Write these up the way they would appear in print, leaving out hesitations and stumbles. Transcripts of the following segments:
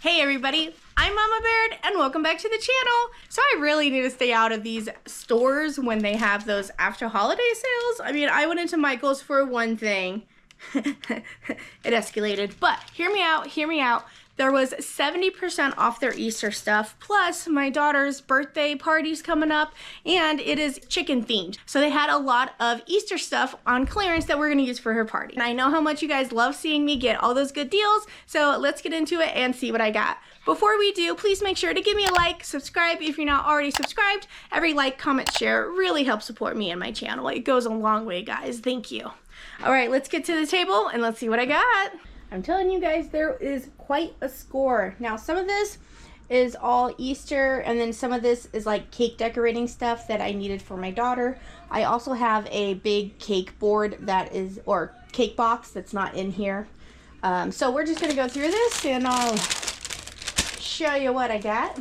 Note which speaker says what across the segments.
Speaker 1: Hey everybody, I'm Mama Baird and welcome back to the channel. So I really need to stay out of these stores when they have those after holiday sales. I mean, I went into Michael's for one thing. It escalated, but hear me out. There was 70% off their Easter stuff, plus my daughter's birthday party's coming up, and it is chicken themed. So they had a lot of Easter stuff on clearance that we're gonna use for her party. And I know how much you guys love seeing me get all those good deals, so let's get into it and see what I got. Before we do, please make sure to give me a like, subscribe if you're not already subscribed. Every like, comment, share really helps support me and my channel. It goes a long way, guys. Thank you. All right, let's get to the table and let's see what I got. I'm telling you guys, there is quite a score. Now, some of this is all Easter, and then some of this is like cake decorating stuff that I needed for my daughter. I also have a big cake board that is, or cake box that's not in here. So we're just gonna go through this and I'll show you what I got.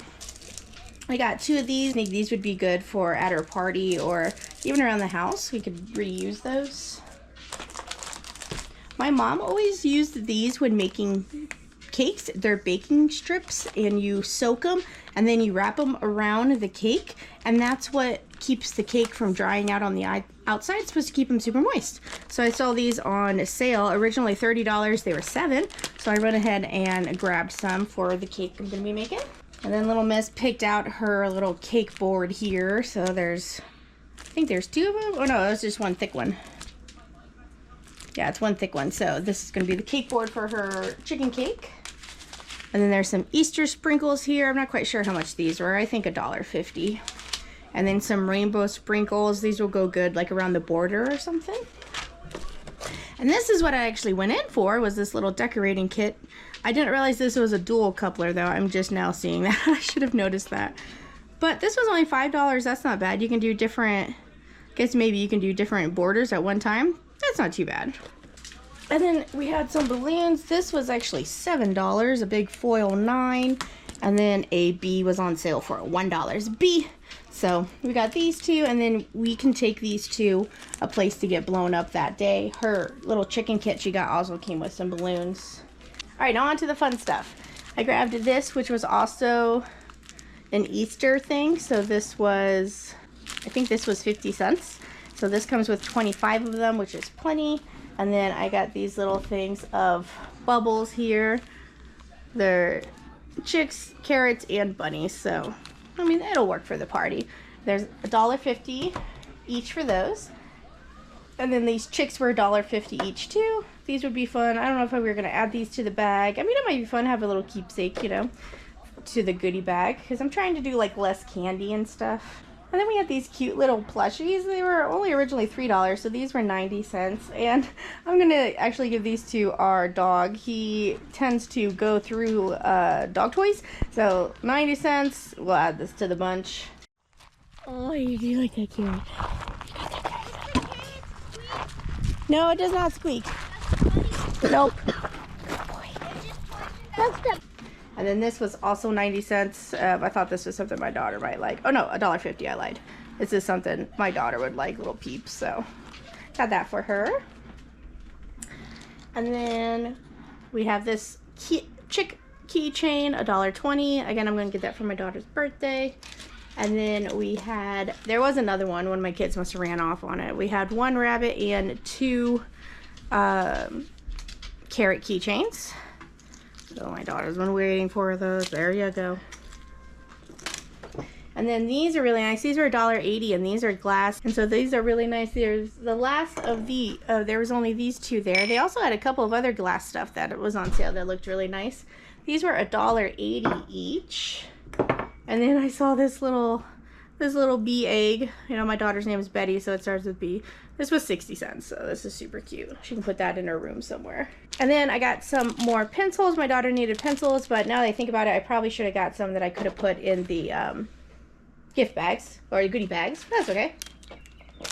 Speaker 1: I got two of these. I think these would be good for at her party or even around the house. We could reuse those. My mom always used these when making cakes. They're baking strips and you soak them and then you wrap them around the cake, and that's what keeps the cake from drying out on the outside. It's supposed to keep them super moist. So I saw these on sale, originally $30, they were $7. So I went ahead and grabbed some for the cake I'm gonna be making. And then little Miss picked out her little cake board here. So there's, I think there's two of them. Oh no, it's just one thick one. Yeah, it's one thick one. So this is going to be the cake board for her chicken cake. And then there's some Easter sprinkles here. I'm not quite sure how much these were. I think $1.50. And then some rainbow sprinkles. These will go good like around the border or something. And this is what I actually went in for, was this little decorating kit. I didn't realize this was a dual coupler though. I'm just now seeing that. I should have noticed that. But this was only $5. That's not bad. You can do different, I guess maybe you can do different borders at one time. That's not too bad. And then we had some balloons. This was actually $7, a big foil 9, and then a B was on sale for $1 B. So we got these two, and then we can take these to a place to get blown up that day. Her little chicken kit she got also came with some balloons. All right, now on to the fun stuff. I grabbed this, which was also an Easter thing. So this was, I think this was 50 cents. So this comes with 25 of them, which is plenty. And then I got these little things of bubbles here. They're chicks, carrots, and bunnies. So, I mean, it'll work for the party. There's $1.50 each for those. And then these chicks were $1.50 each too. These would be fun. I don't know if we were going to add these to the bag. I mean, it might be fun to have a little keepsake, you know, to the goodie bag. Because I'm trying to do like less candy and stuff. And then we had these cute little plushies. They were only originally $3, so these were 90 cents. And I'm going to actually give these to our dog. He tends to go through dog toys. So 90 cents. We'll add this to the bunch. Oh, you do like that, Carrie. No, it does not squeak. Nope. Good boy. And then this was also 90 cents. I thought this was something my daughter might like. Oh no, $1.50, I lied. This is something my daughter would like, little peeps. So got that for her. And then we have this chick keychain, $1.20. Again, I'm gonna get that for my daughter's birthday. And then we had, there was another one of my kids must have ran off on it. We had one rabbit and two carrot keychains. So my daughter's been waiting for those. There you go. And then these are really nice. These are $1.80 and these are glass. And so these are really nice. There's the last of the, there was only these two there. They also had a couple of other glass stuff that was on sale that looked really nice. These were $1.80 each. And then I saw this little bee egg. You know, my daughter's name is Betty, so it starts with B. This was 60 cents, so this is super cute. She can put that in her room somewhere. And then I got some more pencils. My daughter needed pencils, but now that I think about it, I probably should have got some that I could have put in the gift bags, or the goodie bags. That's okay.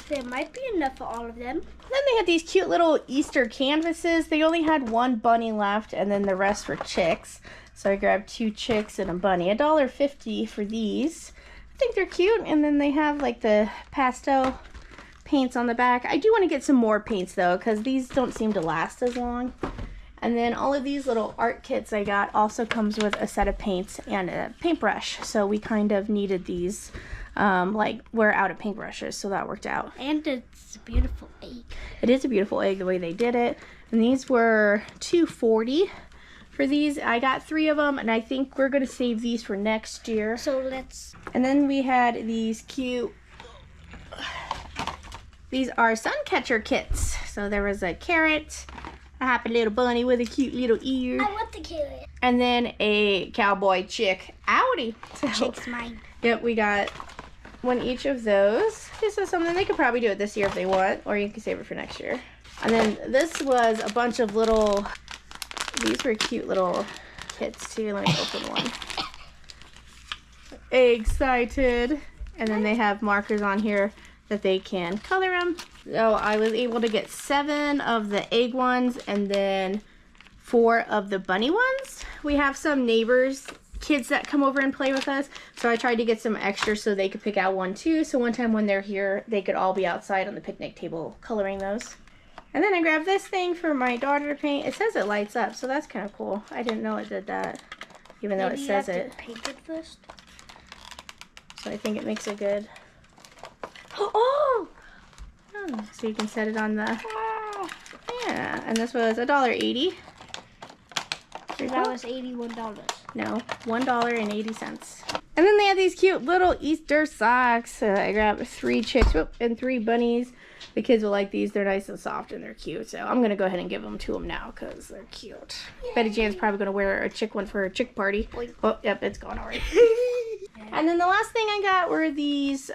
Speaker 2: There might be enough for all of them.
Speaker 1: Then they had these cute little Easter canvases. They only had one bunny left, and then the rest were chicks. So I grabbed two chicks and a bunny. $1.50 for these. I think they're cute. And then they have like the pastel paints on the back. I do want to get some more paints though, because these don't seem to last as long. And then all of these little art kits I got also comes with a set of paints and a paintbrush. So we kind of needed these. Like we're out of paintbrushes, so that worked out.
Speaker 2: And it's a beautiful egg.
Speaker 1: It is a beautiful egg the way they did it. And these were $2.40 for these. I got 3 of them, and I think we're gonna save these for next year.
Speaker 2: So let's.
Speaker 1: And then we had these cute. These are sun catcher kits. So there was a carrot, a happy little bunny with a cute little ear.
Speaker 2: I want the carrot.
Speaker 1: And then a cowboy chick. Howdy. So,
Speaker 2: Chick's mine.
Speaker 1: yep, we got one each of those. This is something they could probably do it this year if they want, or you can save it for next year. And then this was a bunch of little, these were cute little kits too. Let me open one. Excited. And then they have markers on here that they can color them. So I was able to get 7 of the egg ones and then 4 of the bunny ones. We have some neighbors, kids that come over and play with us, so I tried to get some extra so they could pick out one too. So one time when they're here, they could all be outside on the picnic table coloring those. And then I grabbed this thing for my daughter to paint. It says it lights up, so that's kind of cool. I didn't know it did that, even though it says it.
Speaker 2: Maybe you have to paint it first.
Speaker 1: So I think it makes it good. Oh! So you can set it on the, yeah, and this was $1.80.
Speaker 2: That was $81.
Speaker 1: No, $1.80. And then they had these cute little Easter socks. So I grabbed 3 chicks and 3 bunnies. The kids will like these. They're nice and soft and they're cute. So I'm going to go ahead and give them to them now because they're cute. Yay. Betty Jane's probably going to wear a chick one for her chick party. Boing. Oh, yep, it's gone already. And then the last thing I got were these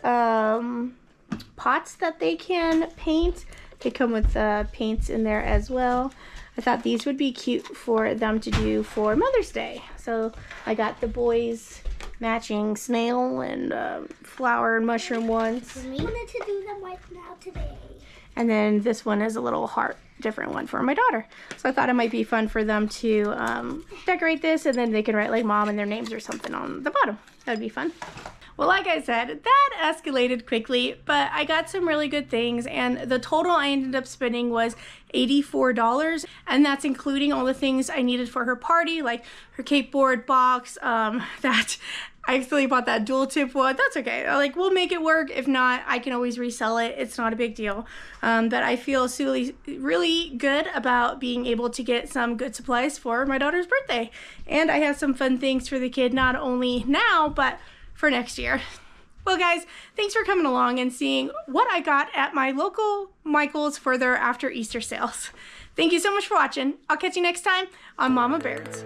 Speaker 1: pots that they can paint. They come with paints in there as well. I thought these would be cute for them to do for Mother's Day. So I got the boys matching snail and flower and mushroom ones.
Speaker 2: I wanted to do them right now today.
Speaker 1: And then this one is a little heart, different one for my daughter. So I thought it might be fun for them to decorate this, and then they can write like mom and their names or something on the bottom. That'd be fun. Well, like I said, that escalated quickly, but I got some really good things, and the total I ended up spending was $84, and that's including all the things I needed for her party, like her cake board box, that I accidentally bought that dual tip one. That's okay. Like, we'll make it work. If not, I can always resell it. It's not a big deal. But I feel really good about being able to get some good supplies for my daughter's birthday. And I have some fun things for the kid, not only now, but for next year. Well, guys, thanks for coming along and seeing what I got at my local Michael's for their after Easter sales. Thank you so much for watching. I'll catch you next time on Mama Baird's.